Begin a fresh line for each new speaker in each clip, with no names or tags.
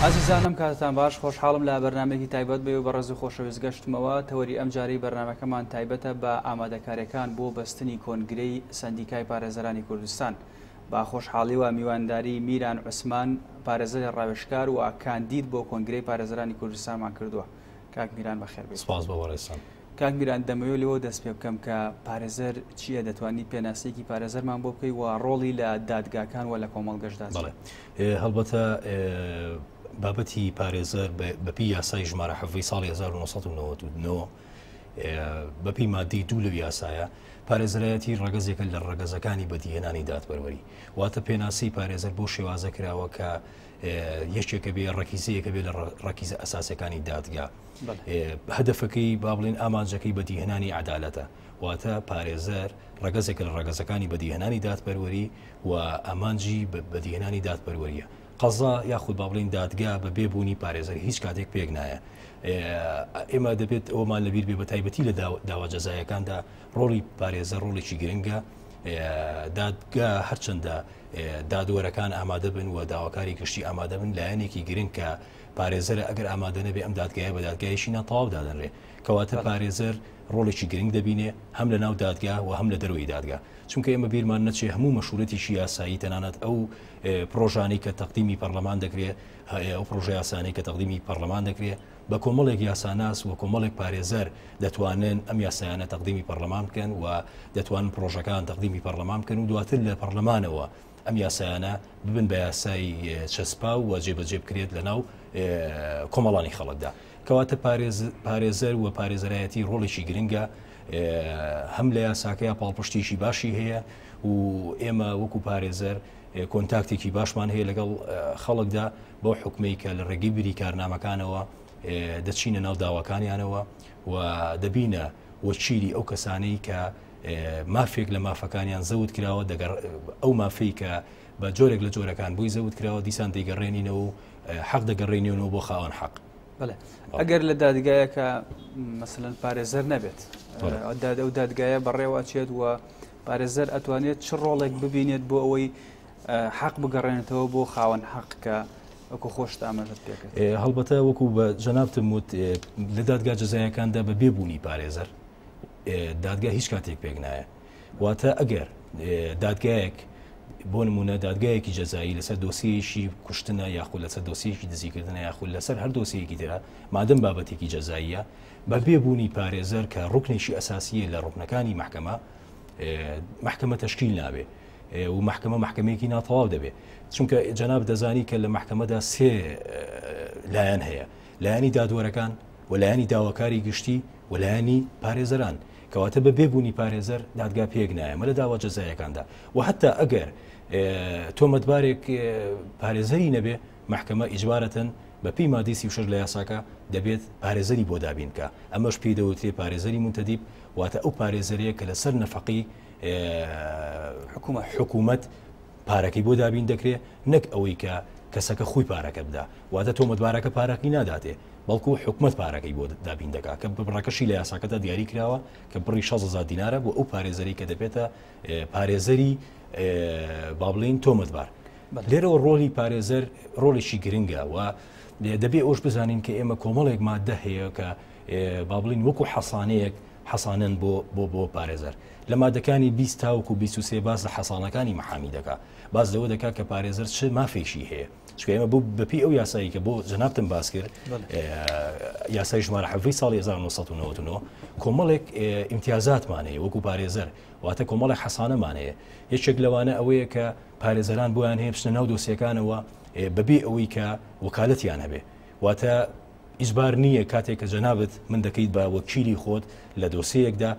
ئازیزانم کاتتان باش خۆشحاڵم لە بەرنامێکی تایبەت بێ و بەڕێز و خۆشەویست گەشتمەوە تەوەری ئەم جاری بەرنامەکەمان تایبەتە بە ئامادەکاریەکان بۆ بەستنی کۆنگرەی سەندیکای پارێزەرانی کوردستان با خۆشحاڵی و میوانداری میران عوسمان پارێزەری ڕاوێژکار و کاندید بۆ کۆنگرەی پارێزەرانی کوردستانمان کردووە. کاک میران بەخێر بێت.
سپاس بە وەڕێستان.
کاک میران دەمەوێت لەوە دەست پێ بکەم کە پارێزەر چییە، دەتوانانی پێناسەیەکی پارێزەرمان بۆ بکەی و ڕۆڵی لە دادگاکان و لە کۆمەڵگەشتدا.
هەڵبەتە بابەتی پارێزەر بەپی یاسای ژمارە 7 ساڵی 1999 بەپی مادەی 2 لەو یاسایە پارێزەرایەتی ڕەگەزێکە لە ڕەگەزەکانی بەدیهێنانی دادپەروەری، واتە پێناسی پارێزەر بۆ شێوازە کراوە کە یەکێکە بێ ڕەکیزەیەکە بێ لە ڕەکیزە ئەساسەکانی دادگا. هەدەفەکەی با بڵێن ئامانجەکەی بەدیهێنانی عەدالەتە، واتە پارێزەر ڕەگەزێکە لە ڕەگەزەکانی بەدیهێنانی دادپەروەری و ئامانجی بەدیهێنانی دادپەروەریە. قەزا یاخود با بڵێن دادگا بە بێبوونی پارێزەر هیچ کاتێک پێک نایە. ئێمە دەبێت ئەومان لەبیر بێ بە تایبەتی لە داوا جەزایەکاندا ڕۆڵی پارێزەر ڕۆڵێکی گرنگە. دادگا هەرچەندە دادوەرەکان ئامادە بن و داواکاری گشتی ئامادە بن، لایەنێکی گرنگ کە پارێزەرە ئەگەر ئامادە نەبێ ئەم دادگایە بە دادگایشی ناتەواو دادەنرێ، کەواتە پارێزەر ڕۆڵێکی گرنگ دەبینێ هەم لە ناو دادگا و هەم لە دەروی دادگا، چونکە ئێمە بیرمان نەچێ هەموو مەشورەتیشی یاسایی تەنانەت ئەو پرۆژانەی کە تەقدیمی پەرلەمان دەکرێت، ئەو پرۆژە یاسانەی کە تەقدیمی پەرلەمان دەکرێت بە کۆمەڵێک یاساناس و کۆمەڵێک پارێزەر دەتوانن ئەم یاسایانە تەقدیمی پەرلەمان بکەن و دەتوانن پرۆژەکان تەقدیمی پەرلەمان بکەن و دواتر لە پەرلەمانەوە ئەم یاسایانە ببن بە یاسای چەسپا و جێبەجێ بکرێت لە ناو کۆمەڵانی خەڵکدا. کەواتە پارێزەر و پارێزەرایەتی ڕۆڵێکی گرنگە، هەم لە یاساکەیە پاڵپشتیشی باشی هەیە و ئێمە وەکو پارێزەر کۆنتاکتێکی باشمان هەیە لەگەڵ خەڵکدا بۆ حکومەی کە لە ڕێگەی بری کارنامەکانەوە دەچینە ناو داواکانیانەوە و دەبینە وەچیری ئەو کەسانەی کە مافێک لە مافەکانیان زەوت کراوە، ئەو مافەی کە بە جۆرێک لە جۆرەکان بووی زەوت کراوە دیسان دەیگەڕێنینەوە و حەق دەگەڕێنیەوە بۆ خاوەن حەق.
ئەگەر لە دادگایەکە مەسەلەن پارێزەر نەبێت، ئەو دادگایە بەڕێوە چێت و پارێزەر ئەتوانێت چ ڕۆڵێک ببینێت بۆ ئەوەی حەق بگەڕێنێتەوە بۆ خاوەن حەق کە وەکو خۆشت ئاماژەت پێکرد.
هەڵبەتە وەکو بە جەنابتم وت لە دادگا جەزایەکاندا بە بێبوونی پارێزەر دادگا هیچ کاتێک پێک نایە، واتە ئەگەر دادگایەک بۆ نمونە دادگایەکی جەزایی لەسەر دۆسیەیەکی کوشتنە یاخود لەسەر دۆسیەکی دزیکردنە یاخود لەسەر هەر دۆسیەکی ترە مادەم بابەتێکی جەزاییە بە بێبوونی پارێزەر کە ڕوکنێکی ئەساسیە لە ڕوکنەکانی محکەمە تەشکیل نابێ و محکەمەیەکی ناتەواو دەبێت، چونکە جەناب دەزانی کە لە محکەمەدا سێ لایەن هەیە، لایەنی دادوەرەکان و لایەنی داواکاری گشتی و لایەنی پارێزەران، کەواتە بە بێبوونی پارێزەر دادگا پێک نایە مە لە داوا جەزایەکاندا و حتا ئەگەر تۆمەتبارێک پارێزەری نەبێ محکەمە ئیجبارەتەن بە پێی مادەی 36 لە یاساکە دەبێت پارێزەری بۆ دابینکە، ئەمەش پێی دەوترێ پارێزەری منتەدیب، واتە ئەو پارێزەریە کە لەسەر نەفەقی حکوومەت پارەکەی بۆ دابین دەکرێت، نەک ئەوەی کە کەسەکە خۆی پارەکە بدا، واتە تۆمەتبارەکە پارەکەی ناداتێ بەڵکو حکومت پارەکەی بۆ دابین دەکات کە بڕەکەشی لە یاساکەدا دیاری کراوە کە بڕی 6,000 دینارە بۆ ئەو پارێزەری کە دەبێتە پارێزەری با بڵێن تۆمەتبار. لێرەوە ڕۆلی پارێزەر ڕۆڵێکی گرنگە و دەبێ ئەوش بزانین کە ئێمە کۆمەڵێک مادە هەیە کە با بڵین وەکو حەسانەیەک حەسانن بۆ پارێزەر لە مادەکانی 20 تاوەکو 23 باز لە حەسانەکانی مەحامی دەکات، باز لەوە دەکات کە پارێزەر چ مافێکی هەیە، چکە ئێمە بوو بەپی ئەو یاسایی کە بۆ جەنابتم باس کرد یاسای ژمارە 7 ساڵی 1999 کۆمەڵێک ئیمتیازاتمان هەیە وەکو پارێزەر، واتە کۆمەڵێک حەسانەمان هەیە، یەکێک لەوانە ئەوەیە کە پارێزەران بۆیان هەیە بچنە ناو دۆسیەکانەوە بەبێ ئەوەی کە وەکالەتیان هەبێ، واتە ئیجبار نییە کاتێک کە جەنابەت من دەکەیت بە وەکیلی خۆت لە دۆسیەکدا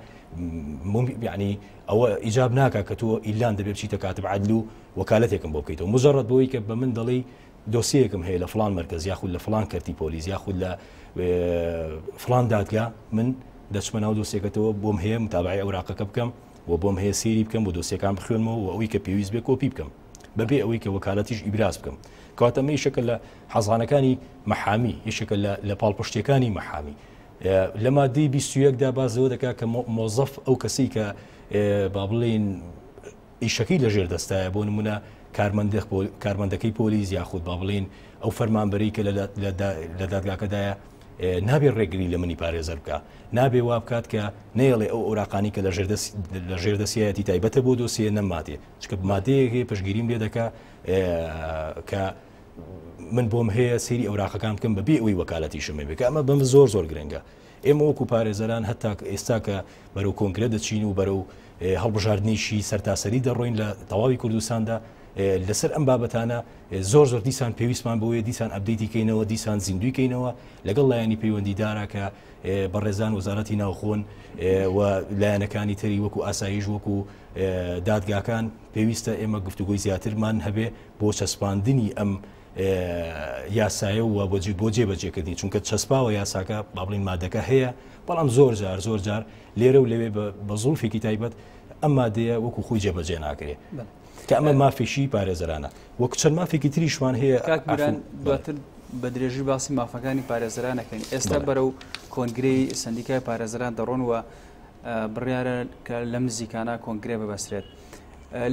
یعنی ئەوە ئیجاب ناکە کە تۆ ئیلان دەبێت بچیتە کاتب عەدل و وەکالەتێکم بۆ بکەیتەوە، مجرد بۆی کە بە من دەڵێ دۆسیەکم هەیە لە فلان مرکز یاخود لە فلان کەرتی پۆلیس یاخود لە فلان دادگا، من دەچمە ناو دۆسیەکەتەوە بۆم هەیە متابعی ئەوراقەکە بکەم و بۆم هەیە سێری بکەم بۆ دۆسیەکان بخوێنمەوە و ئەوەی کە پێویست بێ کۆپی بکەم بەبێ ئەوەی کە وەکالەتیش ئیبراز بکەم، کەواتە ئەمە یەکێکە لە حەزانەکانی مەحامی، یەکێکە لە پاڵپشتیەکانی مەحامی. لە مادەی 21دا بازەوە دەکات کە مۆزەف ئەو کەسی کە با بڵێن ئیشەکەی لەژێر دەستایە، بۆ نمونە کارمەندەکەی پۆلیس یاخود با بڵێن ئەو فەرمانبەری کە لە دادگاکەدایە نابێت ڕێگری لە منی پارێزەر بکە، نابێ وا بکات کە نەیەڵێ ئەو ئۆراقانی کە لە ژێردەسیایەتی تایبەتە بۆ دۆسیە نەماتێ، چکە مادەیەکی پشگیریم لێ دەکا کە من بۆم هەیە سەیری ئەوراقەکان بکەم بەبێ ئەوی وەکالەتی شمە بێت، ئەمە بەم زۆر گرنگە. ئێمە وەکو پارێزەران هەتا ئێستا کە بەرەو کۆنگرە دەچین و بەرەو هەڵبژاردنیشی سەرتاسەری دەڕۆین لە تەواوی کوردستاندا لەسەر ئەم بابەتانە زۆر دیسان پێویستمان بۆیە دیسان ئەبدەیتی کەینەوە، دیسان زیندوی کەینەوە لەگەڵ لایەنی پەیوەندیدارە کە بەڕێزان وەزارەتی ناوخۆن و لایەنەکانی تری وەکو ئاسایش وەکو دادگاکان پێویستە ئێمە گفتوگۆی زیاترمان هەبێ بۆ چەسپاندنی ئەم یاسایە و بۆ جێبەجێکردنی، چونکە چەسپاوە یاساکە با بڵین مادەکە هەیە، بەڵام زۆر جار لێرە و لەوێ بە زوڵفێکی تایبەت ئەم مادەیە وەکو خۆی جێبەجێ ناکرێت کە ئەمە مافێشی پارێزەرانە، وەکو چەند مافێکی تریشمان هەیە.
دواتر بە درێژی باسی مافەکانی پارێزەرانەکەین. ئێستا بەرەو کۆنگرەی سندیکای پارێزەران دەڕۆن و بڕیارە کە لە نزیکانە کۆنگرێ ببەسترێت.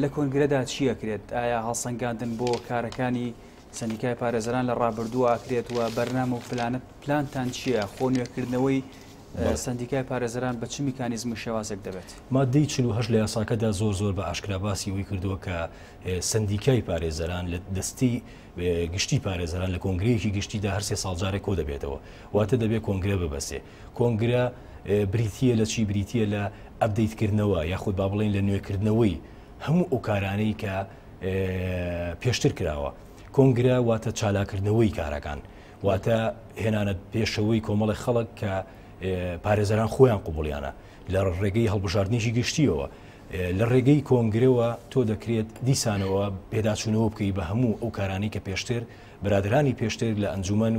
لە کۆنگرەدا چیەکرێت؟ ئایا هەڵسەنگاندن بۆ کارەکانی سندیکای پارێزەران لە ڕابردووە ئاکرێت و بەرنامە و پلانتان چییە؟ خۆ نوێکردنەوەی سندیکای پارێزەران بە چ میکانیزم و شێوازێک دەبێت؟
مادەی 48 لە یاساکەدا زۆر بە ئاشکراباسی ئەوی کردووە کە سندیکای پارێزەران لە دەستی گشتی پارێزەران لە کۆنگرەیەکی گشتیدا هەر 3 ساڵجارێک کۆ دەبێتەوە، واتە دەبێت کۆنگرە ببەسێ. کۆنگرە بریتیە لە چی؟ بریتیە لە ئەبدەیتکردنەوە یاخود با بڵێن لە نوێکردنەوەی هەموو ئەو کارانەی کە پێشتر کراوە. کۆنگرە واتە چالاکردنەوەی کارەکان، واتە هێنانە پێشەوەی کۆمەڵی خەڵک کە پارێزەران خۆیان قوبولیانە لە ڕێگەی هەڵبژاردنیشی گشتیەوە. لە ڕێگەی کۆنگرەوە تۆ دەکرێت دیسانەوە پێداچوونەوە بکەی بە هەموو ئەو کارانی کە پێشتر برادرانی پێشتر لە ئەنجومەن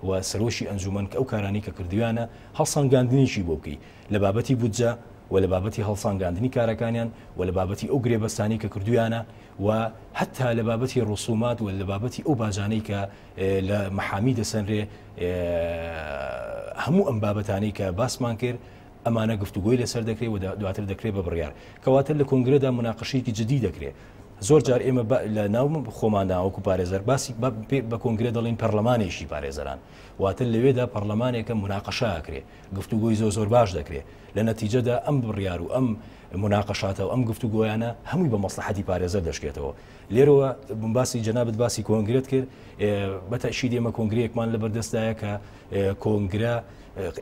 و سەرۆشی ئەنجومەن کە ئەو کارانی کە کردویانە هەڵسەنگاندنیشی بۆ بکەی لە بابەتی بودجە و لە بابەتی هەڵسەنگاندنی کارەکانیان و لە بابەتی ئەو گرێبەستانی کە کردویانە و حتا لە بابەتی ڕسومات و لە بابەتی ئەو باجانەی کە لە مەحامی دەسەنرێ هەموو ئەم بابەتانەی کە باسمان کرد ئەمانە گفتوگۆی لەسەر دەکرێت و دواتر دەکرێت بە بڕیار، کەواتە لە کۆنگرەدا مناقەشەیەکی جدی دەکرێت. زۆر جار ئێمە لە ناو خۆمانداوەکو پارێزەر باسی بە کۆنگرە دەڵین پەرلەمانێکی پارێزەران، واتە لەوێدا پەرلەمانێکە مناقەشاکرێ گفتوگۆی زۆر باش دەکرێت، لە نەتیجەدا ئەم بڕیار و ئەم مناقەشاتە و ئەم گفتوگۆیانە هەمووی بە مەسلحەتی پارێزەر دەشکێتەوە. لێرەوە باسی جەنابەت باسی کۆنگرێت کرد، بەتەشید ئێمە کۆنگرەیەکمان لە بەردەستدایە کە کۆنگرە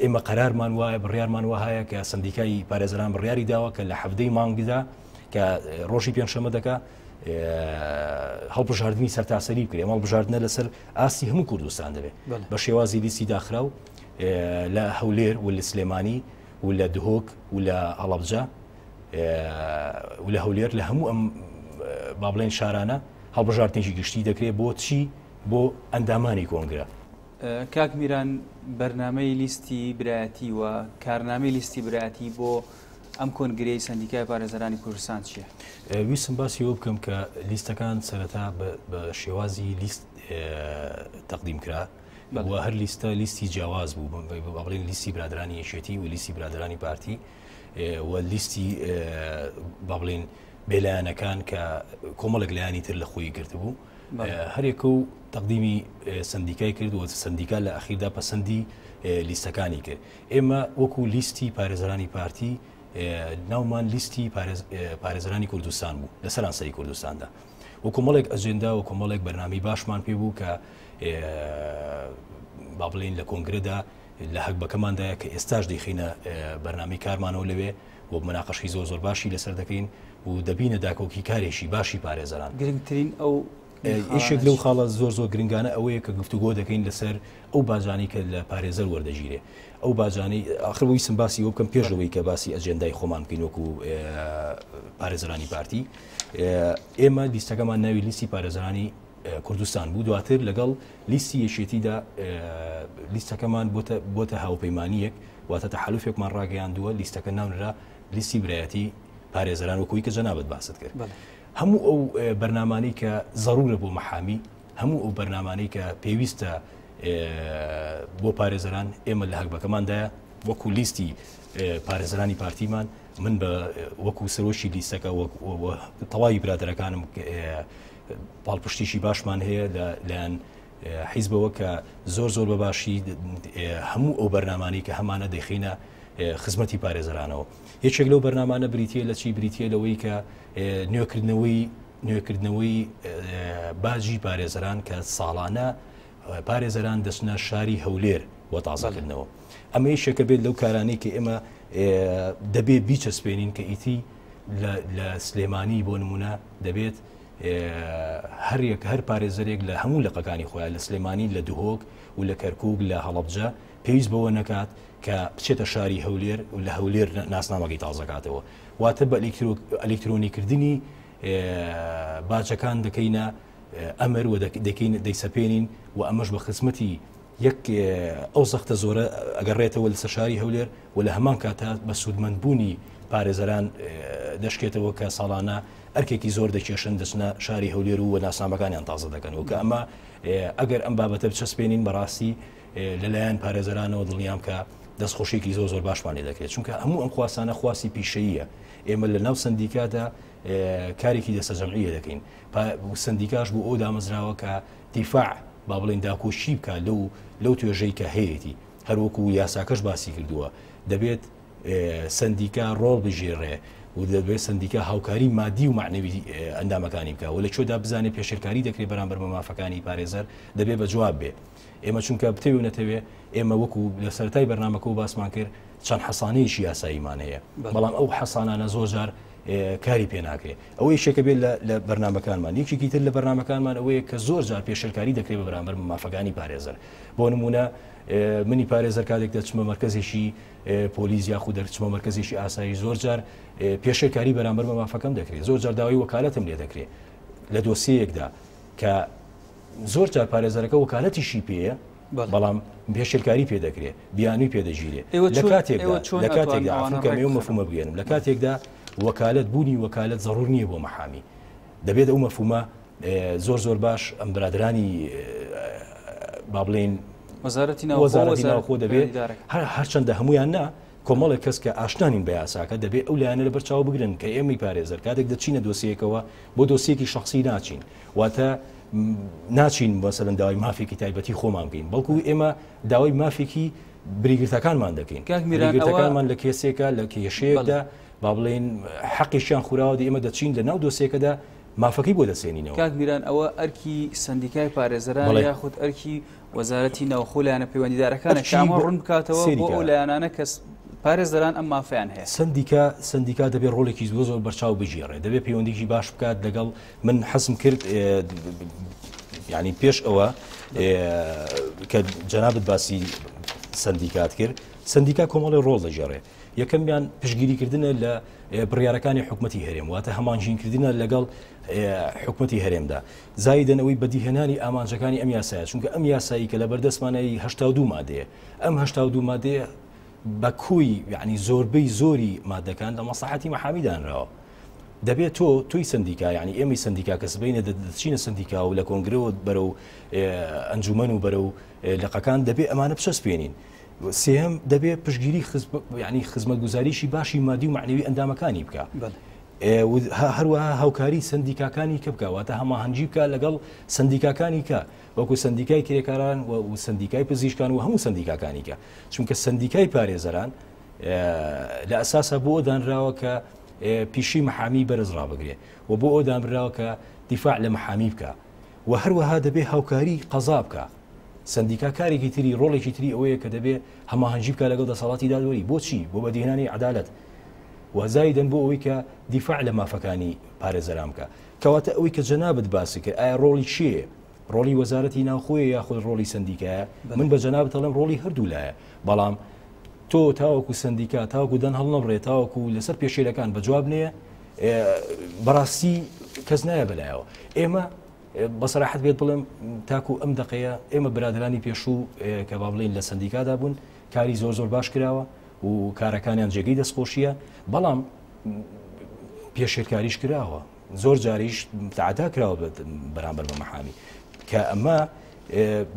ئێمە قەرارمان وایە بڕیارمان وهەیە کە سندیکای پارێزەران بڕیاری داوە کە لە 7 مانگدا کە ڕۆژی پێنجشەممە دەکا هەڵبژاردننی سەرتاسەری بکرێ، هەڵبژاردنە لەسەر ئاستی هەموو کوردستان دەبێت بە شێوازی لیستی داخرا و لە هەولێر و لە سلێمانی و لە دهۆک و لە هەڵەبجە و لە هەولێر لە هەموو ئەم با بڵێن شارانە هەڵبژاردنێکی گشتی دەکرێت بۆ چی؟ بۆ ئەندامانی کۆنگرە.
کاک میران، بەرنامەی لیستی برایەتی و کارنامەی لیستی برایەتی بۆ ئەم کۆنگرەی سندیکای پارێزەرانی کوردستان چییە؟
ویستم باسی ئەوە بکەم کە لیستەکان سەرەتا بە شێوازی لیست تەقدیم کرا و هەر لیستە لیستی جیاواز بوو، بڵێن لیستی برادرانی یەکێتی و لیستی برادرانی پارتی و لیستی با بڵێن بێلایەنەکان کە کۆمەڵێک لایانی تر لە خۆی گرتبوو، هەرێکە و تەقدیمی سندیکای کرد و سندیکا لە ئەخیردا پەسەندی لیستەکانی کرد. ئێمە وەکو لیستی پارێزەرانی پارتی ناومان لیستی پارێزەرانی کوردستان بوو لە سەرانسەری کوردستاندا، و کۆمەڵێک ئەجێندا و کۆمەڵێک بەرنامی باشمان پێ بوو کە با بڵێن لە کۆنگرەدا لە هەک بەکەماندایە کە ئێستاش دەیخینە بەرنامی کارمانەوە لەوێ و مناقەشی زۆر باشی لەسەر دەکەین و دەبینە داکۆکی کارێکی باشی پارێزەران.
گرنگترین ئەو
یەکێک لەو خاڵە زۆر گرنگانە ئەوەیە کە گفتوگۆ دەکەین لەسەر ئەو باجانی کە لە پارێزەر وەردەگیرێ، ئەو باجانی آخر ویسم باسی ئەو بکەم پێشەوەی کە باسی ئەجێندای خۆمان بکەین وەکو پارێزەرانی پارتی. ئێمە لیستەکەمان ناوی لیستی پارێزەرانی کوردستان بوو، دواتر لەگەڵ لیستی یەکێتیدا لیستەکەمان بۆتە هاوپەیمانیەک واتە تەحالوفێکمان ڕاگەیاندووە، لیستەکە ناونرا لیستی برایەتی پارێزەران وەکوی کە جەنابەت باست کرد. هەموو ئەو بەرنامانەی کە ضرورە بۆ مەحامی، هەموو ئەو بەرنامانەی کە پێویستە بۆ پارێزەران ئێمە لە هەکبەکەماندایە وەکو لیستی پارێزەرانی پارتیمان من بە وەکو سەرۆشی لیستەکە تەواوی برادەرەکانم پاڵپشتیشی باشمان هەیە لایەن حیزبەوە کە زۆر بەباشی هەموو ئەو بەرنامانی کە هەمانە دەخینە خزمەتی پارێزەرانەوە. یەکێک لەو بەرنامانە بریتە لە چی بریتە لەوەی کە نوێکردنەوەی باجی پارێزەران کە ساڵانە پارێزەران دەچنە شاری هەولێر بۆ تازەکردنەوە. ئەمە یەکێکە بێت لەو کارانەی کە ئێمە دەبێت بیچەسپێنین کە ئیتی لە سلێمانی بۆ نمونە دەبێت هەر پارێزەرێک لە هەموو لەقەکانی خۆیان لە سلێمانی لە دوهۆک و لە کەرکووک لە هەڵەبجە پێویست بەوە نەکات کە بچێتە شاری هەولێر و لە هەولێر ناسنامەکەی تازەکاتەوە. واتە بە ئەلکترۆنیکردنی باجەکان دەکەینە ئەمر و دەیسەپێنین و ئەمەش بە خزمەتی یەک ئەو زەختە زۆرە ئەگەڕێتەوە لە سەشاری هەولێر و لە هەمان کاتا بە سوودمەندبوونی پارێزەران دەشکێتەوە کە ساڵانە ئەرکێکی زۆر دەکێشن دەچنە شاری هەولێر و ناسنامەکانیان تازە دەکەن و کە ئەمە ئەگەر ئەم بابەتە بچەسپێنین بەڕاستی لەلایەن پارێزەرانەوە دڵنیام کە دەستخۆشێکی زۆر باشمانی دەکرێت چونکە هەموو ئەم خواسانە خواسی پیشەیە. ئێمە لە ناو سندیکادا کارێکی دەستە جەمعیە دەکەین. سندیکاش بوو ئەو دامەزراوە کە دیفاع با بڵێن داکۆشی بکە لەو توێژەی کە هەیەی هەروەکو یاساکەش باسی کردووە دەبێت سندیکا ڕۆڵ بژێڕێ و دەبێت سندیکا هاوکاری مادی و معنەوی ئەندامەکانی بکە و لە چۆدا بزانێت پێشێرکاری دەکرێت بەرامبەر بە مافەکانی پارێزەر دەبێت بە جواب بێ. ئێمە چونکە بتەوێ نەتەوێ ئێمە وەکو لە سەرەتای بەرنامەکە و باسمان کرد چەند حەسانەیەکی یاساییمان هەیە بەڵام ئەو حەسانانە زۆر جار کاری پێ ناکرێت. ئەوەی شێکە بێت لە بەرنامەکانمان یەکێکی تر لە بەرنامەکانمان ئەوەیە کە زۆر جار پێشێرکاری دەکرێت بە بەرامبەر بە مافەکانی پارێزەر. بۆ نمونە منی پارێزەر کاتێک دەچمە مەرکەزێکی پۆلیس یاخود دەچمە مەرکەزێکی ئاسایی زۆر جار پێشێرکاری بەرامبەر بە مافەکەم دەکرێت. زۆر جار داوای وەکالەتم لێ دەکرێت لە دۆسیەکدا کە زۆر جار پارێزەرەکە وەکالەتیشی پێیە بەڵام پێشێرکاری پێ دەکرێت بیانووی پێدەگیرێت لە کاتێکدا کە مێ مەفهومە بگەێنم لە کاتێکدا وەکالەت بوونی وەکالەت ضرور نییە بۆ مەحامی دەبێت ئەو مەفهومە زۆر باش ئەم برادرانی با بڵێن وەزارەتی ناوخۆ دەبێت هەرچەندە هەمویان نا کۆمەڵێک کەس کە ئاشنانین بە یاساکە دەبێت ئەو لایەنە لە بەرچاو بگرن کە ئێمەی پارێزەر کاتێک دەچینە دۆسیەکەوە بۆ دۆسیەکی شخصی ناچین واتە ناچین بەسەرەن داوای مافێکی تایبەتی خۆمان بکەین بەڵکو ئێمە داوای مافێکی بریگرتەکانمان دەکەین بریگرتەکانمان لە کێسێکە لە کێشەیەکدا با بڵێن حەقیشیان خوراوە ئێمە دەچین لە ناو دۆسیەکەدا مافەکەی بۆ دەسێنینەوە.
کاک میران ئەوە ئەرکی سندیکای پارێزەران یاخود ئەرکی وەزارەتی ناوخۆ لایەنە پەیوەندیدارەکانە کامە ڕوون بکاتەوە بۆ ئەو لایەنانە کەس پارێزەران ئەم مافیان هەیە.
سندیکا دەبێت ڕۆڵێکی زۆر بەرچاو بژێڕێ دەبێت پەیوەندیکی باش بکات لەگەڵ من حەزم کرد یعنی پێش ئەوە کە جەنابەت باسی سندیکات کرد سندیکا کۆمەڵی ڕۆڵ دەژێڕێ. یەکەمیان پشگیریکردنە لە بڕیارەکانی حکوومەتی هەرێم واتە هەمانژینکردنە لەگەڵ حکوومەتی هەرێمدا زایدنەوەی بەدیهێنانی ئامانجەکانی ئەم یاسایە چونکە ئەم یاسایی کە لە بەردەستمانەی 82 مادەیە ئەم 82 مادەیە بە کوی یعنی زۆربەی زۆری مادەکان لە مەسلحەتی مەحامیدانراوە. دەبێت تۆی سندیکا یعنی ئێمەی سندیکا کە سبەینە دەچینە سندیکا و لە کۆنگرەوە بەرەو ئەنجومەن و بەرەو لەقەکان دەبێت ئەمانە بچەسپێنین. سێهم دەبێت پشگیری ینی خزمەتگوزاریشی باشی مادی و معنەوی ئەندامەکانی بکە هەروەها هاوکاری سندیکاکانی کە بکەواتە هەماهەنگی بکە لەگەڵ سندیکاکانی کە وەکو سندیکای کرێکاران و سندیکای پزیشکان و هەموو سندیکاکانی کە چونکە سندیکای پارێزەران لە ئەساسە بۆ دانراوە کە پیشی مەحامی بەرز ڕابگرێ و بۆ ئەو دانراوە کە دیفاع لە مەحامی بکە و هەروەها دەبێت هاوکاری قەزا بکە. سندیکا کارێکی تری ڕۆڵێکی تری ئەوەیە کە دەبێت هەماهەنگی بکە لەگەڵ دەسەڵاتی دادوەری بۆچی بۆ بەدیهێنانی عەدالەت وەزایدەن بۆ ئەوەی کە دیفاع لە مافەکانی پارێزەران بکە کەواتە ئەوەی کە جەنابەت باسی کرد ئایا ڕۆڵی چییە؟ ڕۆڵی وەزارەتی ناوخۆیە یاخود ڕۆڵی سندیکایە؟ من بە جەنابەت دەڵێم ڕۆڵی هەردوو لایە بەڵام تۆ تاوەکو سندیکا تاوەکو دەن هەڵ نەبڕێت تاوەکو لەسەر پێشێرەکان بەجواب نییە بەڕاستی کەس نایە بەلایەوە. ئێمە بەسەراحەت بێت بڵێم تاکو ئەم دقەیە ئێمە برادرانی پێشوو کە با بڵێن لە سندیکادا بوون کاری زۆر باش کراوە و کارەکانیان جێگەی دەستخۆشیە بەڵام پێشێرکاریش کراوە زۆر جاریش تعدا کراوە بەرامبەر بە مەحامی کە ئەمە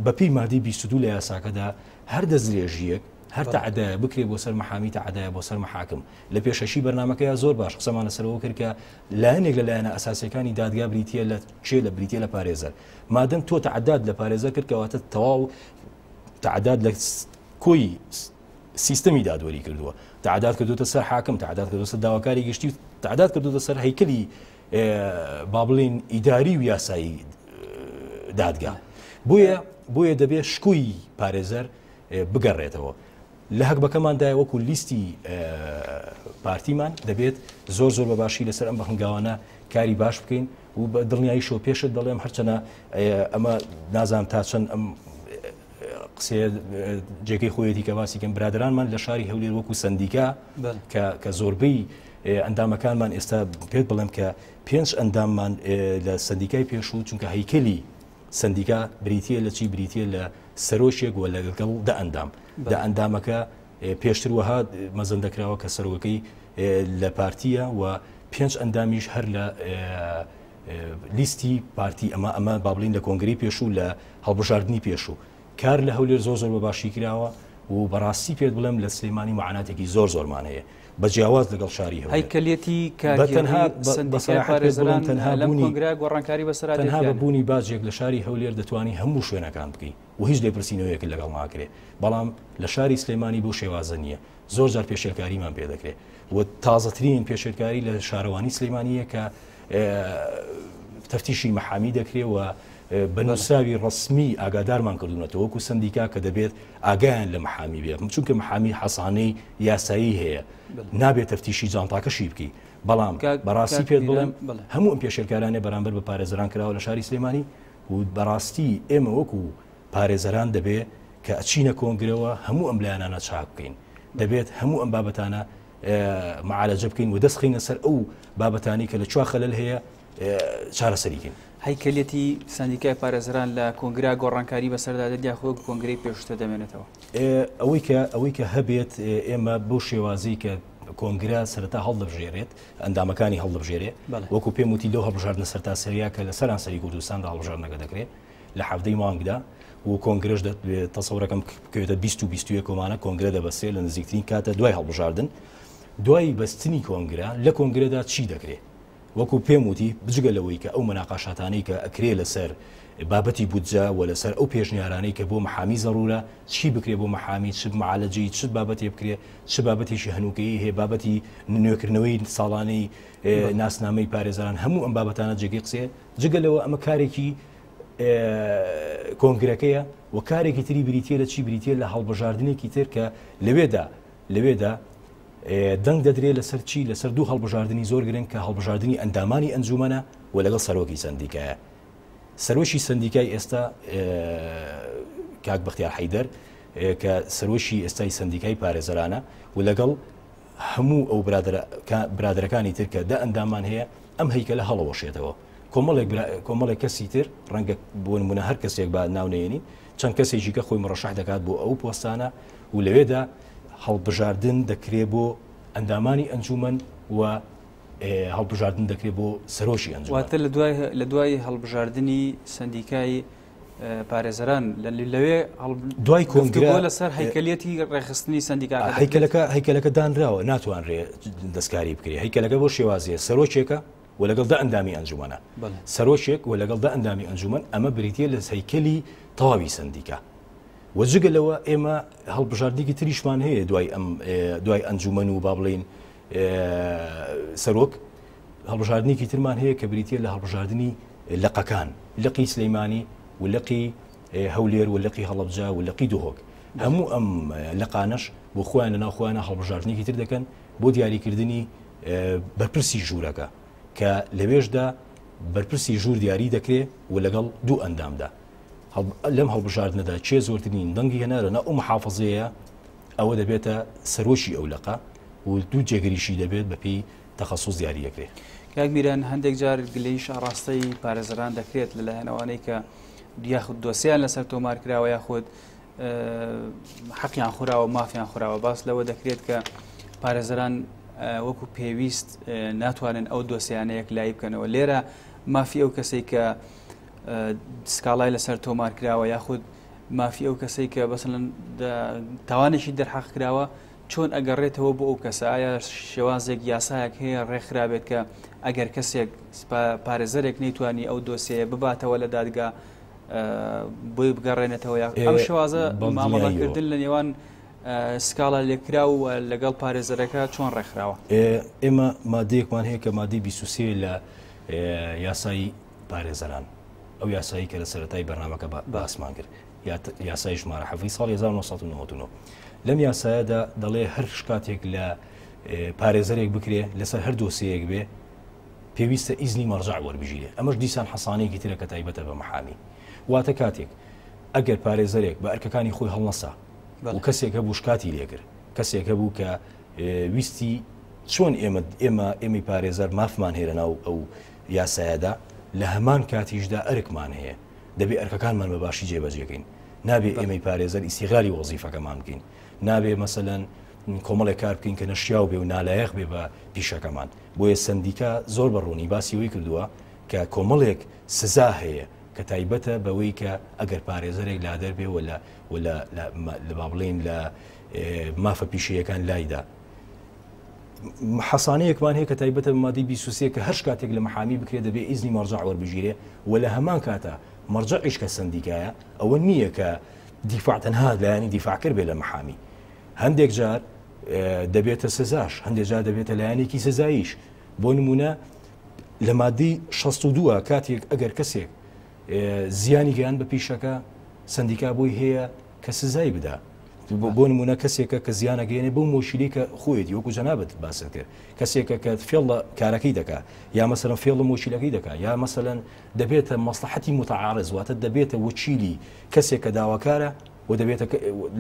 بەپی مادی 22 لە یاساکەدا هەر دەستدرێژیەک هەر تەعەدایە بکرێ بۆ سەر مەحامی تەعەدایە بۆ سەر مەحاکم لە پێشەشی بەرنامەکەیە زۆر باش قسەمانە سەرەوە کرد کە لایەنێک لە لایەنە ئەساسیەکانی دادگا بریتیە لە چێ لە بریتیە لە پارێزەر مادەم تۆ تەعەداد لە پارێزەر کرد کەواتە تەواو تەعەداد لە کۆی سیستەمی دادوەری کردووە تعداد کردوتە سەر حاکم تعداد کردوتە سەر داواکاری گشتی تعداد کردوتە سەر هەیکەلی با بڵێن ئیداری و یاسایی دادگا بۆیە دەبێت شکووی پارێزەر بگەڕێتەوە لە هەکبەکەماندایە وەکو لیستی پارتیمان دەبێت زۆر بە باشی لەسەر ئەم بە هەنگاوانە کاری باش بکەین و بە دڵنیاییشەوە پێشت دەڵێم هەرچەنە ئەمە نازانم تا چەند ئەم قسێ جێگەی خۆیەتی کە باسیکەم برادرانمان لە شاری هەولێر وەکو سندیکا کە زۆربەی ئەندامەکانمان ئێستا پێت بڵێم کە 5 ئەنداممان لە سندیکای پێشوو چونکە هەیکەلی سندیکا بریتیە لە چی بریتیە لە سەرۆشێک وە لەگەڵ دە ئەندام دە ئەندامەکە پێشتر وەها مەزن دەکراوە کە سەرۆکەی لە پارتیە و 5 ئەندامیش هەر لە لیستی پارتی ئەمە بابلین لە کۆنگری پێشوو لە هەڵبژاردننی پێشوو کار لە هەولێر زۆر بە باشی کراوە و بەڕاستی پێت بڵێم لە سلێمانی معاناتێکی زۆرمان هەیە بە جیاواز لەگەڵ شاری هەولێر
هەیکەلێتی کارگەران لەم کۆنگرا گۆڕانکاری بەسەر
تەنها بەبوونی باجێک لە شاری هەولێر دەتوانی هەموو شوێنەکان بکەی و هیچ لێپرسینەوەیەک لەگەڵ ناکرێ بەڵام لە شاری سلێمانی بۆ شێوازە نییە زۆر جار پێشێرکاریمان پێ دەکرێت و تازەترین پێشێرکاری لە شارەوانی سلێمانیە کە تەفتیشی مەحامی دەکرێت و بەنووساوی ڕسمی ئاگادارمان کردوونەتەوە وەکو سندیکا کە دەبێت ئاگایان لە مەحامی بێت چونکە مەحامی حەسانەی یاسایی هەیە نابێت تەفتیشی جانتاکەشی بکەی بەڵام بەڕاستی پێت بڵێم هەموو ئەم پێشێرکارانێ بەرامبەر بە پارێزەران کراوە لە شاری سلێمانی و بەڕاستی ئێمە وەکو پارێزەران دەبێت کە ئەچینە کۆنگرەوە هەموو ئەم لایەنانە چاک بکەین دەبێت هەموو ئەم بابەتانە معالەجە بکەین و دەستخینە سەر ئەو بابەتانی کە لە چوا خەلەل هەیە چارەسەریکەین
هەیکەلێتی سندیکای پارێزەران لە کۆنگرا گۆڕانکاری بەسەردا دەدیا خۆ کۆنگرەی پێشتە دەمێنێتەوە
ئەوەی کە هەبێت ئێمە بۆ شێوازی کە کۆنگرا سەرەتا هەڵدەبژێرێت ئەندامەکانی هەڵدەبژێرێ وەکو پێم وتی لەو هەڵبژاردنە سەرتاسەریە کە لە سەرانسەری کوردستاندا هەڵبژاردنەکە دەکرێت لە حەفتەی مانگدا و کۆنگرەش تەسەورەکەم بکەوێتە 20 کۆمانە کۆنگرە دەبەستێت لە نزیکترین کاتە دوای هەڵبژاردن دوای بەستنی کۆنگرا لە کۆنگرەدا چی دەکرێت وەکو پێم وتی بجگە لەوەی کە ئەو مەناقاشاتانەی کە ئەکرێ لەسەر بابەتی بودجە و لەسەر ئەو پێشنیارانەی کە بۆ مەحامی زەڕورە چی بکرێ بۆ مەحامی چ معالەجی چ بابەتی بکرێ چ بابەتێکی هەنووکەیی هەیە بابەتی نوێکردنەوەی ساڵانەی ناسنامەی پارێزەران هەموو ئەم بابەتانە جێگەی قسێ جگە لەوە ئەمە کارێکی کۆنگرەکەیە و کارێکی تری بریتیە لە چی بریتیە لە هەڵبژاردنێکی تر کە لەوێدا دەنگ دەدرێت لەسەر چی لەسەر دوو هەڵبژاردننی زۆر گرنگ کە هەڵبژاردننی ئەندامانی ئەنجومەنە و لەگەڵ سەرۆکی سندیکایە سەرۆشی سندیکای ئێستا کاک بەختیار حەیدەر کە سەرۆشی ئێستای سندیکای پارێزەرانە و لەگەڵ هەموو ئەو برادەکانی تر کە دە ئەندامان هەیە ئەم هەیکەلە هەڵەوەشێتەوە کۆمەڵێک کەسی تر ڕەنگە بۆ نمونە هەر کەسێک با ناونێنی چەند کەسێکی کە خۆی مڕەشەح دەکات بۆ ئەو پۆستانە و لەوێدا هەڵبژاردن دەکرێت بۆ ئەندامانی ئەنجومەن و هەڵبژاردن دەکرێت بۆ سەرۆشی ئەنجومەن
واتە لە دوای هەڵبژاردننی سندیکای پارێزەران لەوێ
دوای کۆنگرە
لەسەر هەیکەلێتی ڕێخستنی سندیکاکە
هەیکەلەکە دانراوە ناتوانرێ دەستکاری بکرێت هەیکەلەکە بۆ شێوازیە سەرۆکێکە و لەگەڵ دە ئەندامی ئەنجومەنە سەرۆکێک و لەگەڵ دە ئەندامی ئەنجومەن ئەمە بریتیە لە هەیکەلی تەواوی سندیکا وەجگە لەوە ئێمە هەڵبژاردنێکی تریشمان هەیە دوای ئەنجومەن و با بڵێن سەرۆک هەڵبژاردنێکی ترمان هەیە کە بریتیە لە هەڵبژاردننی لقەکان لقی سلەیمانی و لقی هەولێر و لقی هەڵەبجە و لقی دوهۆک هەموو ئەم لقانەش بۆ خۆیان لە ناوخۆیانە هەڵبژاردنێکی تر دەکەن بۆ دیاریکردنی بەرپرسی ژوورەکە کە لەوێشدا بەرپرسی ژوور دیاری دەکرێت و لەگەڵ دوو ئەندامدا لەم هەڵبژاردنەدا چێ زۆرترین دەنگی هێنارە ئەو محافظەیە ئەوە دەبێتە سەرۆشی ئەو لقە و دوو جێگریشی دەبێت بەپی تەخەسوس دیاری دەکرێت
کاک میران هەندێک جار گلەیش ئاڕاستەی پارێزەران دەکرێت لەلایەنەوانەی کە یاخود دۆسییان لەسەر تۆمار کراوە یاخود حەقیان خوراوە مافیان خوراوە باس لەوە دەکرێت کە پارێزەران وەکو پێویست ناتوانن ئەو دۆسیانەیەک لای بکەنەوە لێرە مافی ئەو کەسێک کە سکاڵای لەسەر تۆمار کراوە یاخود مافی ئەو کەسەی کە بەسەن تاوانێکی دەرحەق کراوە چۆن ئەگەڕێتەوە بۆ ئەو کەسە ئایا شێوازێک یاسایەک هەیە ڕێکخرابێت کە ئەگەر کەسێک پارێزەرێک نەیتوانی ئەو دۆسیەیە بباتەوە لە دادگا بۆی بگەڕێنێتەوە ئەم شێوازە مامەڵەکردن لە نێوان سکاڵا لێکرا و لەگەڵ پارێزەرەکە چۆن ڕێکخراوە؟
ئێمە مادەیەکمان هەیە کە مادەی 23 لە یاسایی پارێزەران ئەو یاسایی کە لە سەرەتای بەرنامەکە باسمان کرد یاسای ژمارە 7 ساڵی 1999 لەم یاسایەدا دەڵێ هەر شکاتێک لە پارێزەرێک بکرێ لەسەر هەر دۆسیەیەک بێ پێویستە ئیزنی مەرجع وەربژیرێ ئەمەش دیسان حەسانەیەکی ترە کە تایبەتە بە محامی واتە کاتێک ئەگەر پارێزەرێک بە ئەرکەکانی خۆی هەڵنەسا و کەسێک هەبوو شکاتی لێگر کەسێک هەبوو کە ویستی چۆن ئێمەی پارێزەر مافمان هێرە ناو ئەو یاسایەدا لە هەمان کاتیشدا ئەرکمان هەیە دەبێ ئەرکەکانمان بە باشی جێبەجێکەین نابێ ئێمەی پارێزەر ئیسیغاری وەزیفەکەمان بکەین نابێ مەسەلەن کۆمەڵێک کار بکەین کە نەشیاو بێ و نالایەق بێ بە پیشەکەمان بۆیە سندیکا زۆر بەڕوونی باسیەوەی کردووە کە کۆمەڵێک سزا هەیە کە تایبەتە بەوەی کە ئەگەر پارێزەرێک لادەر بێ لە با بڵێن لە مافە پیشەیەکان لایدا حەسانەیەکمان هەیە کە تایبەتە بە مادەی 23 کە هەر کاتێک لە محامی بکرێت دەبێ ئیزنی مەرجع وەربژیرێ و لە هەمان کاتە مەرجعیش کە سندیکایە ئەوە نییە کە دیفاع تەنها لایەنی دیفاعکرد بێ لە محامی هەندێک جار دەبێتە سزاش هەندێک جار دەبێتە لایەنێکی سزاییش بۆ نمونە لە مادەی 62 کاتێک ئەگەر کەسێک زیانی گەیان بە پیشەکە سندیکا بۆی هەیە کە سزای بدا بۆ نمونە کەسێکە کە زیانە گەێنێ بەو مۆشیلی کە خۆیەتی وەکو جەنابەت باست کرد کەسێکە کە فێڵە کارەکەی دەکات یا مەسەلەن فێڵە مۆشیلەکەی دەکات یا مەسەلەن دەبێتە مەسلحەتی متعارض واتە دەبێتە وەکیلی کەسێک کە داواکارە و دەبێتە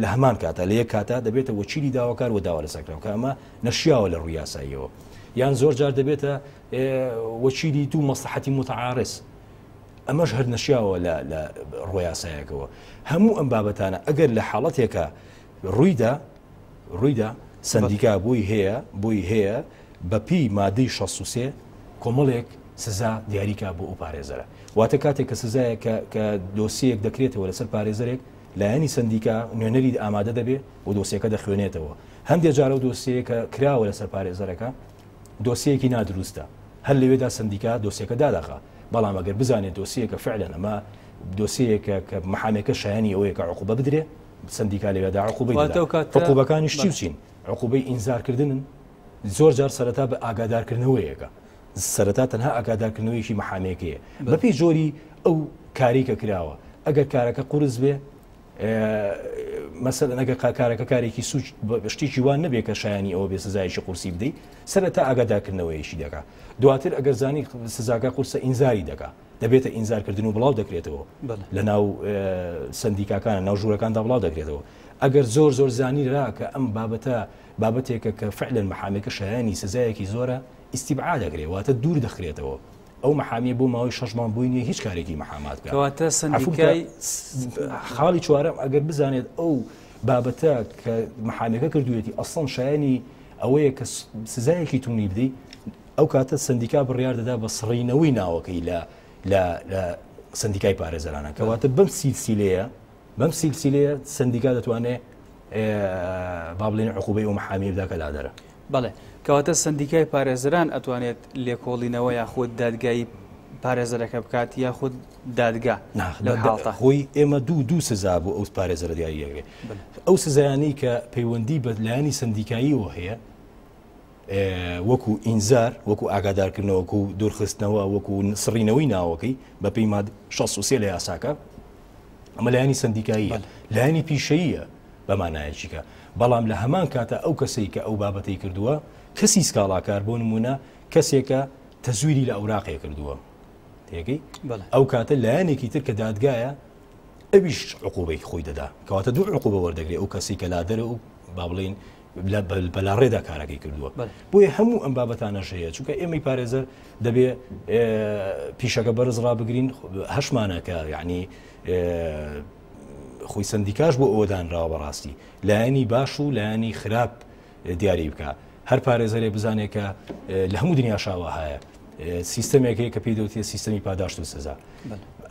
لە هەمان کاتە لە یەک کاتە دەبێتە وەکیلی داواکار و داوا لەسەرکراوە کە ئەمە نەشیاوە لە ڕووی یاساییەوە یان زۆر جار دەبێتە وەکیلی تو مەسلحەتی متعارض ئەمەش هەر نەشیاوە لە ڕووی یاساییەکەوە هەموو ئەم بابەتانە ئەگەر لە حاڵەتێکە ڕوویدا سندیکا بۆی هەیە بەپی مادەی 63 کۆمەڵێک سزا دیاریکا بۆ ئەو پارێزەرە واتە کاتێک کە سزایە کە دۆسیەک دەکرێتەوە لەسەر پارێزەرێک لایەنی سندیکا نوێنەری ئامادە دەبێت و دۆسیەکە دەخوێنێتەوە هەندێک جارە و دۆسیەکە کراوە لەسەر پارێزەرەکە دۆسیەکی نادروستە هەر لەوێدا سندیکا دۆسیەکە داداخە بەڵام ئەگەر بزانێت دۆسیەکە فعلەن ئەمە دۆسیەکە کە محامێکە شایانی ئەوەیە کە عقوبە بدرێ سندیکا لەوێدا عقوبەکانیش چی بچین عقوبەی ئینزارکردنن زۆر جار سەرەتا بە ئاگادارکردنەوەیەکە سەرەتا تەنها ئاگادارکردنەوەیشی محامێکەیە بەپی جۆری ئەو کاری کە کراوە ئەگەر کارەکە قورس بێ مەسەلەن ئەگەر کارەکە کارێکی سوچ شتێکی وان نەبێت کە شایانی ئەوە بێ سزایشی قورسی بدەیت سەرەتا ئاگادارکردنەوەیشی دەکات دواتر ئەگەر زانی سزاکە قورسە ئینزاری دەکات دەبێتە ئینزارکردن و بڵاو دەکرێتەوە لە ناو سندیکاکانە ناو ژوورەکاندا بڵاو دەکرێتەوە ئەگەر زۆر زانیرا کە ئەم بابەتێکە کە فعلەن محامێکە شایانی سزایەکی زۆرە ئیستیبعاد دەکرێت واتە دوور دەخرێتەوە ئەو محامیە بۆ ماوەی 6 مانگ بووی نیە هیچ کارێکی محامات بکات
کەواتە سندیکای
خاڵی چوارەم ئەگەر بزانێت ئەو بابەتە کە محامێکە کردوێتی ئەسڵەن شایانی ئەوەیە کە سزایەکی تونی بدەیت ئەو کاتە سندیکا بڕیار دەدا بە سڕینەوەی ناوەکەی لە سندیکای پارێزەرانە کەواتە بەم سیلسیلەیە سندیکا دەتوانێت با بڵێن عقوبەی ئەو محامی بدا کە لادەرە
بەڵێ کەواتە سندیکای پارێزەران ئەتوانێت لێکۆڵینەوە یاخود دادگایی پارێزەرەکە بکات یاخود دادگا لەو حاڵتە
خۆی ئێمە دوو سزا بۆ ئەو پارێزەرە دیاریەکە ئەو سزایانەی کە پەیوەندی بە لایەنی سندیکاییەوە هەیە وەکو ئینزار وەکو ئاگادارکردنەوە وەکو دوورخستنەوە وەکو سڕینەوەی ناوەکەی بە پێی مادە 63 لە یاساکە ئەمە لایەنی سندیکاییە لایەنی پیشەییە بەمانایەکیکە بەڵام لە هەمان کاتە ئەو کەسەی کە ئەو بابەتەی کردووە کەسی سکاڵاکار بۆ نمونە کەسێکە تەزویری لە ئەوراقەیە کردووە تێگەی ئەو کاتە لایەنێکی تر کە دادگایە ئەویش عقوبەی خۆی دەدا کەواتە دوو عقوبە وەردەگرێت ئەو کەسی کە لادەرە و با بڵێن بەلا ڕێدا کارەکەی کردووە بۆیە هەموو ئەم بابەتانەش هەیە چونکە ئێمەی پارێزەر دەبێ پیشەکە بەرز ڕابگرین هەشمانەکە یعنی خۆی سندیکاش بۆ ئەوەدانراوە بەڕاستی لایەنی باش و لایەنی خراپ دیاری بکە هەر پارێزەرێ بزانێت کە لە هەموو دنیا شاوە هەیە سیستەمێک هەیە کە پێی دەوتێت سیستەمی پاداشت و سزا.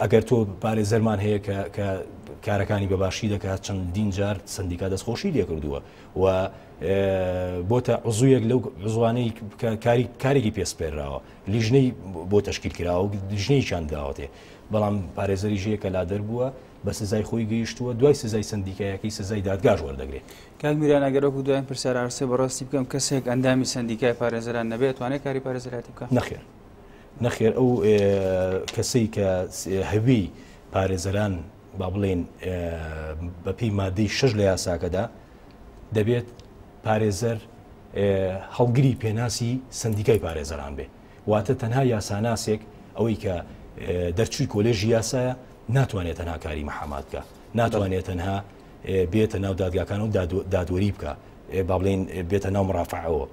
ئەگەر تۆ پارێزەرمان هەیە کە کارەکانی بەباشی دەکات چەندین جار سندیکا دەستخۆشی لێ کردووە و بۆتە عزوویەک لەو عزوانەی کارێکی پێسپێراوە لیژنەی بۆ تەشکیل کراوە و لیژنەی چانداوەتێ، بەڵام پارێزەری ژەیە کە لادەر بووە بە سزای خۆی گەیشتووە دوای سزای سندیکایەکەی سزای دادگاش وەردەگرێت.
کاک میران ئەگەرەکو دوایین پرسیار ئارسێ بەڕاستی بکەم کەسێک ئەندامی سندیکای پارێزەران نەبێت توانێت کاری پارێزەراتی بکات؟
نەخێر ئەو کەسەی کە هەوی پارێزەران با بڵێن بەپی مادەی 6 لە یاساکەدا دەبێت پارێزەر هەڵگری پێناسی سندیکای پارێزەران بێ، واتە تەنها یاساناسێک ئەوەی کە دەرچووی کۆلێژی یاسایە ناتوانێت تەنها کاری مەحامات بکە، ناتوانێت تەنها بێتە ناو دادگاکان و دادوەری بکە، با بڵێن بێتە ناو مڕافعەوە،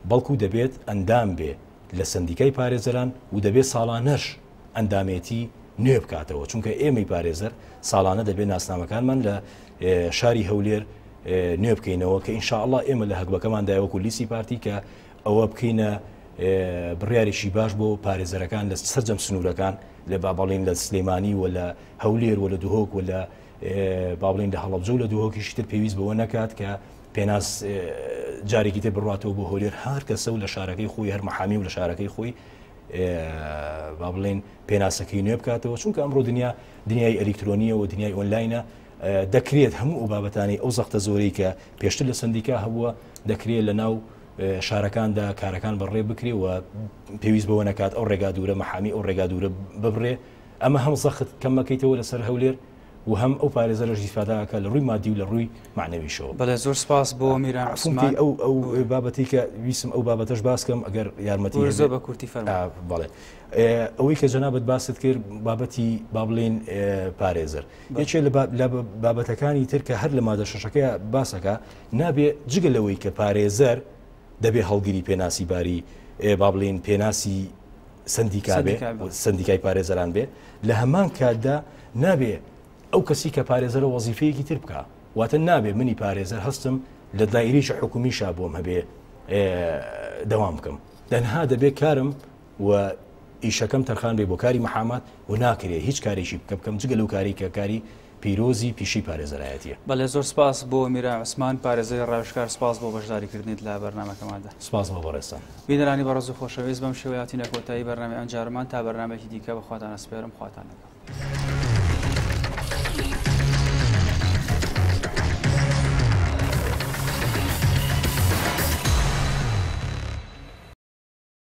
بەڵکو دەبێت ئەندام بێ لە سندیکای پارێزەران و دەبێت ساڵانەش ئەندامێتی نوێ بکاتەوە، چونکە ئێمەی پارێزەر ساڵانە دەبێت ناسنامەکانمان لە شاری هەولێر نوێ بکەینەوە کە ئینشاءالله ئێمە لە هەکبەکەمان دایوەکو لیسی پارتی کە ئەوە بکەینە بڕیارێکی باش بۆ پارێزەرەکان لە سەرجەم سنوورەکان لە بابڵین لە سلێمانی و لە هەولێر و لە دوهۆک و لە بابڵین لە هەڵەبجە و لە دوهۆکیشی تر پێویست بەوە نەکات کە پێناس جارێکی تر بڕاتەوە بۆ هەولێر هەر کەسە و لە شارەکەی خۆی هەر مەحامی و لە شارەکەی خۆی با بڵێن پێناسەکەی نوێ بکاتەوە، چونکە ئەمڕۆ دنیای ئەلکترۆنیە و دنیای ئۆنلاینە دەکرێت هەموو ئەو بابەتانی ئەو زەختە زۆرەی کە پێشتر لە سندیکا هەبووە دەکرێت لە ناو شارەکاندا کارەکان بەڕێ بکرێ و پێویست بەوە نەکات ئەو ڕێگا دوورە مەحامی ئەو ڕێگا دوورە ببڕێ، ئەمە هەم زەخت کەم مەکەیتەوە لەسەر هەولێر و هەم ئەو پارێزەرەش ئیفاداکە لە ڕووی مادی و لە ڕووی معنەویشەوە.
بەڵێ زۆر سپاس بۆ میران عوسمان.
ئەو بابەتی کە ویسم ئەو بابەتەش باس بکەم ئەگەر یارمەتی
زۆر بە کورتی فەرموویت.
بەڵێ ئەوەی کە جەنابەت باست کرد بابەتی با بڵێن پارێزەر یەکێ لە بابەتەکانی تر کە هەر لە مادە شەشەکەی باسەکە نابێ جگە لەوەی کە پارێزەر دەبێ هەڵگیری پێناسی باری با بڵێن پێناسی سندیکا بێ سندیکای پارێزەران بێ، لە هەمان کاتدا نابێ ئەو کەسی کە پارێزەرە وەزیفەیەکی تر بکە، واتە نابێ منی پارێزەر هەستم لە دایریش حکومیشا بۆم هەبێ دەوام بکەم، تەنها دەبێت کارم و ئیشەکەم تەرخان بێ بۆ کاری مەحامات و ناکرێ هیچ کارێکی بکەم جگە لەو کاری کە کاری پیرۆزی پیشی پارێزەرایەتیە.
بەڵێ زۆر سپاس بۆ میران عوسمان پارێزەری ڕاوێژکار، سپاس بۆ بەشداریکردنیت لە بەرنامەکەماندا.
سپاس بۆ بەڕێستان.
بینەرانی بەڕێز و خۆشەویست بەم شێوەیەتی نەکۆتایی بەرنامەی ئەنجارمان تا بەرنامێکی دیکە بەخواتان ئەسپێرم، خواتان لەگەڵ.